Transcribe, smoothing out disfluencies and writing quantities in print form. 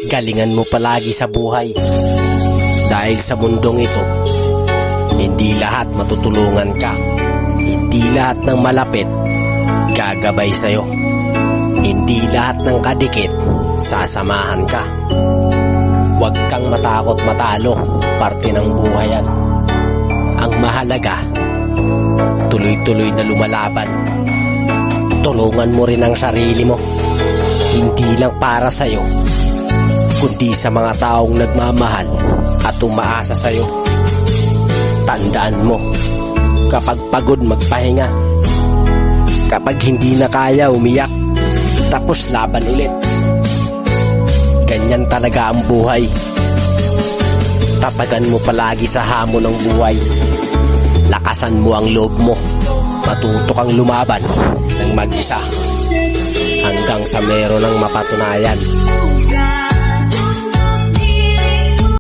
Galingan mo palagi sa buhay. Dahil sa mundong ito, hindi lahat matutulungan ka. Hindi lahat ng malapit gagabay sa'yo. Hindi lahat ng kadikit sasamahan ka. Huwag kang matakot matalo, parte ng buhay yan. Ang mahalaga, tuloy-tuloy na lumalaban. Tulungan mo rin ang sarili mo. Hindi lang para sa'yo, kundi sa mga taong nagmamahal at umaasa sa'yo. Tandaan mo, kapag pagod magpahinga. Kapag hindi na kaya umiyak, tapos laban ulit. Ganyan talaga ang buhay. Tatagan mo palagi sa hamon ng buhay. Lakasan mo ang loob mo. Matuto kang lumaban ng mag-isa hanggang sa meron ng mapatunayan.